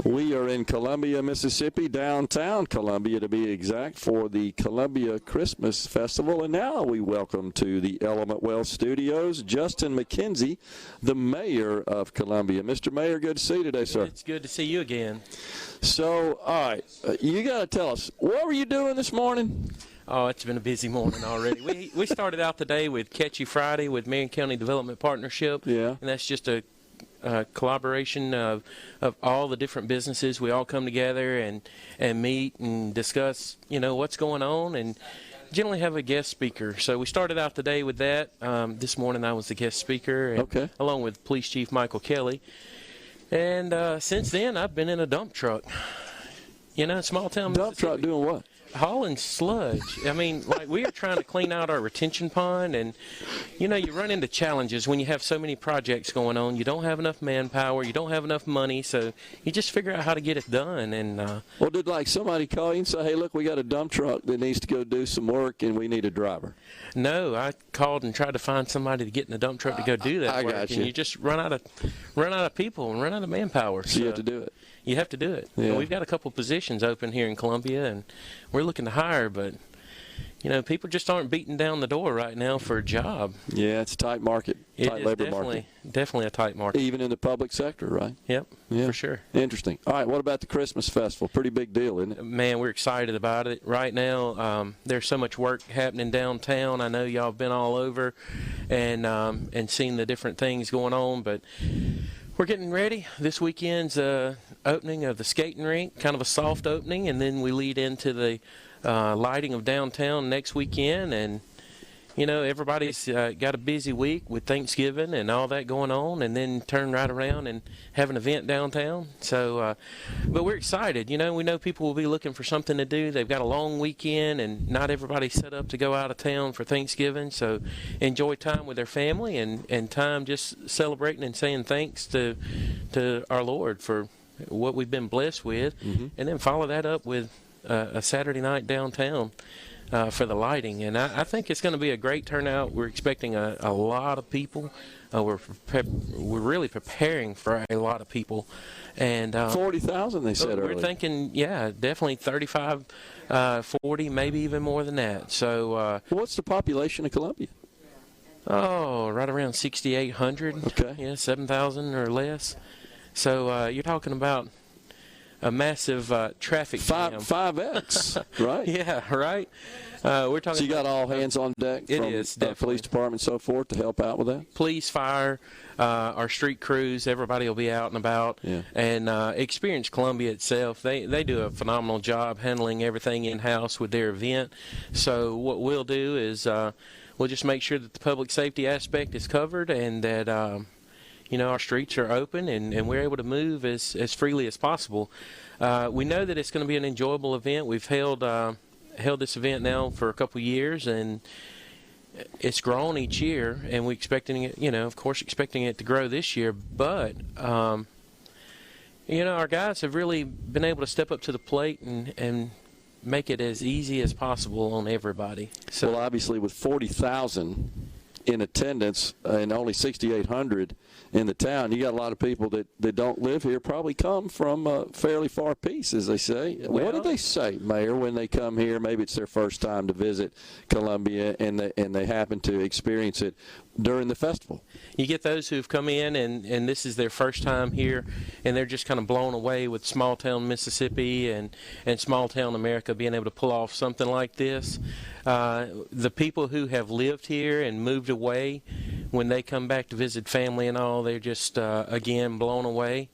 We are in Columbia, Mississippi, downtown Columbia to be exact, for the Columbia Christmas Festival. And now we welcome to the Element Wealth Studios Justin McKenzie, the mayor of Columbia. Mr. Mayor, good to see you today, sir. It's good to see you again. So, all right, you got to tell us, what were you doing this morning? Oh, it's been a busy morning already. We started out the day with Catchy Friday with Marion County Development Partnership. Yeah. And that's just a collaboration of all the different businesses. We all come together and meet and discuss, what's going on, and generally have a guest speaker. So we started out the day with that. This morning I was the guest speaker, and, okay, along with Police Chief Michael Kelly. And since then I've been in a dump truck. Small town dump truck doing what? Hauling sludge. I mean, like, we are trying to clean out our retention pond, and you run into challenges when you have so many projects going on. You don't have enough manpower, you don't have enough money, so you just figure out how to get it done. And well, did somebody call you and say, hey, look, we got a dump truck that needs to go do some work and we need a driver? No, I called and tried to find somebody to get in the dump truck to go do that work. Got you. And you just run out of people and run out of manpower. So you have to do it. You have to do it. Yeah. And we've got a couple positions open here in Columbia, and we're looking to hire, but people just aren't beating down the door right now for a job. Yeah, it's a tight market, tight labor market. Definitely a tight market. Even in the public sector, right? Yep, yeah, for sure. Interesting. All right, what about the Christmas Festival? Pretty big deal, isn't it? Man, we're excited about it. Right now, there's so much work happening downtown. I know y'all have been all over and seen the different things going on, but we're getting ready. This weekend's opening of the skating rink, kind of a soft opening, and then we lead into the lighting of downtown next weekend. And everybody's got a busy week with Thanksgiving and all that going on, and then turn right around and have an event downtown. So, but we're excited. We know people will be looking for something to do. They've got a long weekend, and not everybody's set up to go out of town for Thanksgiving. So enjoy time with their family and time just celebrating and saying thanks to our Lord for what we've been blessed with, mm-hmm. and then follow that up with a Saturday night downtown for the lighting. And I think it's going to be a great turnout. We're expecting a lot of people. We're really preparing for a lot of people. And 40,000 they said earlier. We're thinking, yeah, definitely 35, 40, maybe even more than that. So what's the population of Columbia? Oh, right around 6,800. Okay. Yeah, 7,000 or less. So you're talking about a massive traffic jam. 5X, right? Yeah, right. We're talking. So you got all hands on deck it from is, the police department and so forth to help out with that? Police, fire, our street crews, everybody will be out and about. Yeah. And Experience Columbia itself, they do a phenomenal job handling everything in-house with their event. So what we'll do is we'll just make sure that the public safety aspect is covered, and that our streets are open and we're able to move as freely as possible. We know that it's going to be an enjoyable event. We've held this event now for a couple of years, and it's grown each year, and we're expecting it, of course, expecting it to grow this year. But, our guys have really been able to step up to the plate and make it as easy as possible on everybody. So, well, obviously, with 40,000 in attendance and only 6,800 in the town, you got a lot of people that don't live here, probably come from a fairly far piece, as they say. What do they say, Mayor, when they come here? Maybe it's their first time to visit Columbia, and they happen to experience it during the festival. You get those who've come in and this is their first time here, and they're just kind of blown away with small town Mississippi and small town America being able to pull off something like this. The people who have lived here and moved away, when they come back to visit family and all, they're just again blown away.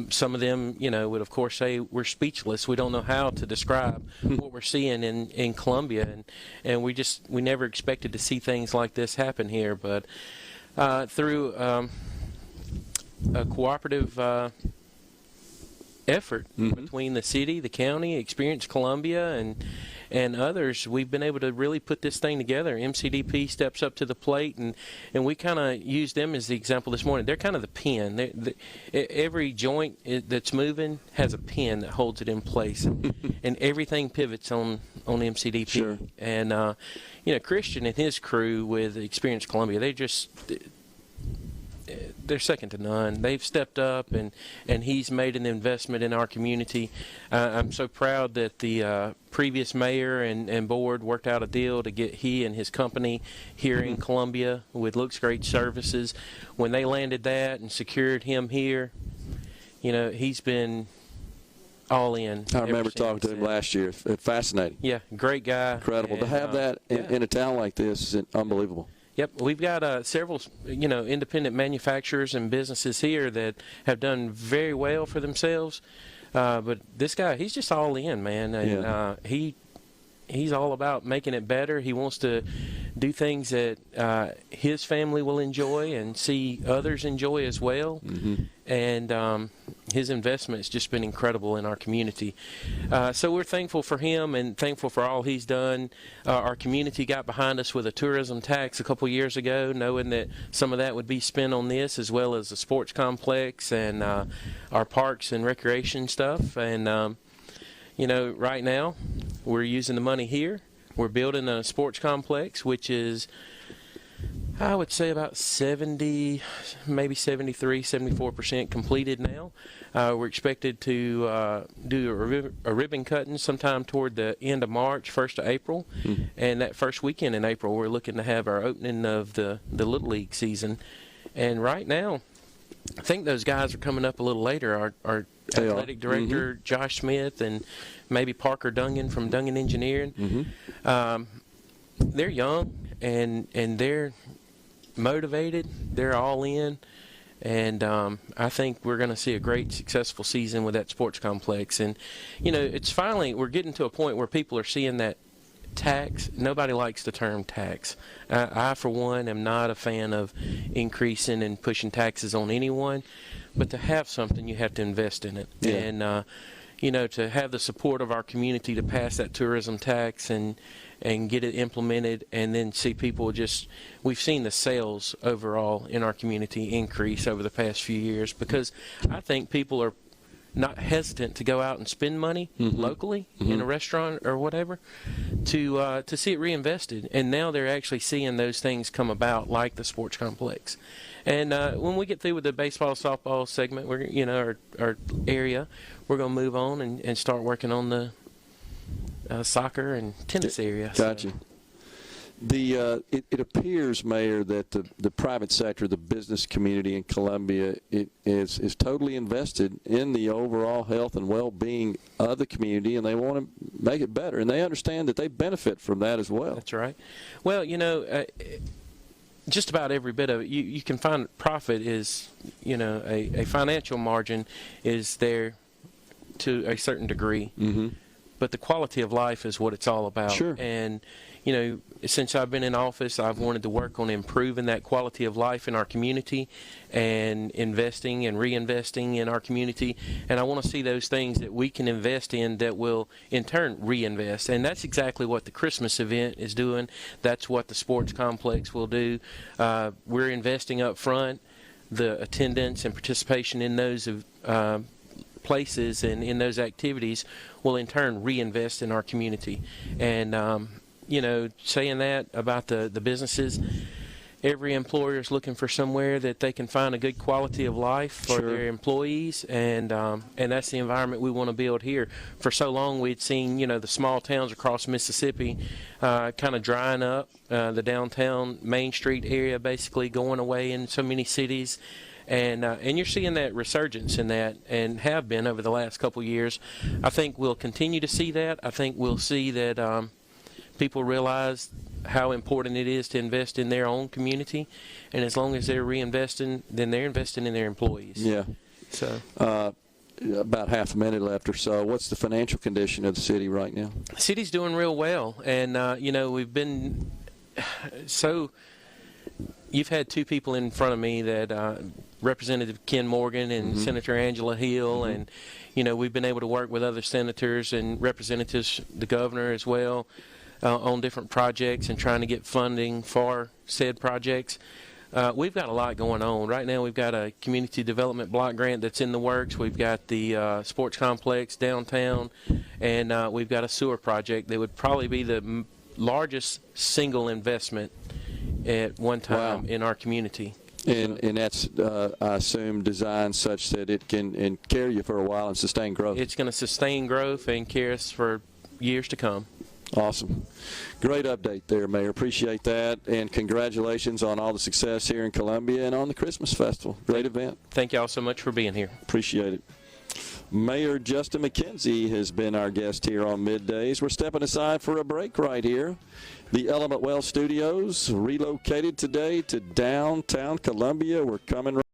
Some of them, would of course say we're speechless. We don't know how to describe what we're seeing in Columbia, and we never expected to see things like this happen here. But through a cooperative effort between the city, the county, Experience Columbia, and others, we've been able to really put this thing together. MCDP steps up to the plate, and we kind of use them as the example this morning. They're kind of the pin. Every joint that's moving has a pin that holds it in place, and everything pivots on MCDP. Sure. And they're second to none. They've stepped up, and he's made an investment in our community. I'm so proud that the previous mayor and board worked out a deal to get he and his company here in Columbia with Looks Great Services. When they landed that and secured him here, he's been all in. I remember talking to him last year. Fascinating. Yeah, great guy. Incredible. To have that in a town like this is unbelievable. Yep, we've got several, independent manufacturers and businesses here that have done very well for themselves. But this guy, he's just all in, man. And he's all about making it better. He wants to do things that his family will enjoy and see others enjoy as well. Mm-hmm. And his investment has just been incredible in our community. So we're thankful for him and thankful for all he's done. Our community got behind us with a tourism tax a couple years ago, knowing that some of that would be spent on this, as well as the sports complex and our parks and recreation stuff. And, right now we're using the money here. We're building a sports complex, which is, I would say, about 70, maybe 73, 74% completed now. We're expected to do a ribbon cutting sometime toward the end of March, 1st of April. Mm-hmm. And that first weekend in April, we're looking to have our opening of the Little League season. And right now, I think those guys are coming up a little later. Our athletic director, mm-hmm. Josh Smith, and maybe Parker Dungan from Dungan Engineering. Mm-hmm. They're young, and they're motivated. They're all in. And I think we're going to see a great, successful season with that sports complex. And, it's finally, we're getting to a point where people are seeing that tax. Nobody likes the term tax. I, for one, am not a fan of increasing and pushing taxes on anyone. But to have something, you have to invest in it. Yeah. And, to have the support of our community to pass that tourism tax and get it implemented, and then see people we've seen the sales overall in our community increase over the past few years, because I think people are not hesitant to go out and spend money mm-hmm. locally mm-hmm. in a restaurant or whatever to see it reinvested. And now they're actually seeing those things come about, like the sports complex. And when we get through with the baseball, softball segment, we're our area, we're going to move on and start working on the soccer and tennis area. Gotcha. So. It appears, Mayor, that the private sector, the business community in Columbia, is totally invested in the overall health and well-being of the community, and they want to make it better, and they understand that they benefit from that as well. That's right. Well, just about every bit of it, you can find profit is, a financial margin is there to a certain degree. Mm-hmm. But the quality of life is what it's all about. Sure. And, since I've been in office, I've wanted to work on improving that quality of life in our community and investing and reinvesting in our community. And I want to see those things that we can invest in that will, in turn, reinvest. And that's exactly what the Christmas event is doing. That's what the sports complex will do. We're investing up front. The attendance and participation in those places and in those activities will in turn reinvest in our community. And saying that about the businesses, every employer is looking for somewhere that they can find a good quality of life for sure. their employees, and that's the environment we want to build here. For so long we'd seen the small towns across Mississippi kind of drying up, the downtown Main Street area basically going away in so many cities. And you're seeing that resurgence in that, and have been over the last couple of years. I think we'll continue to see that. I think we'll see that people realize how important it is to invest in their own community, and as long as they're reinvesting, then they're investing in their employees. Yeah. So. About half a minute left or so. What's the financial condition of the city right now? The city's doing real well, and we've been so. You've had two people in front of me that Representative Ken Morgan and mm-hmm. Senator Angela Hill, mm-hmm. and we've been able to work with other senators and representatives, the governor as well, on different projects and trying to get funding for said projects. We've got a lot going on. Right now we've got a community development block grant that's in the works. We've got the sports complex downtown, and we've got a sewer project that would probably be the largest single investment at one time wow. in our community. And that's, I assume, designed such that it can carry you for a while and sustain growth. It's going to sustain growth and carry us for years to come. Awesome. Great update there, Mayor. Appreciate that. And congratulations on all the success here in Columbia and on the Christmas Festival. Great event. Thank y'all so much for being here. Appreciate it. Mayor Justin McKenzie has been our guest here on Middays. We're stepping aside for a break right here. The Element Well Studios relocated today to downtown Columbia. We're coming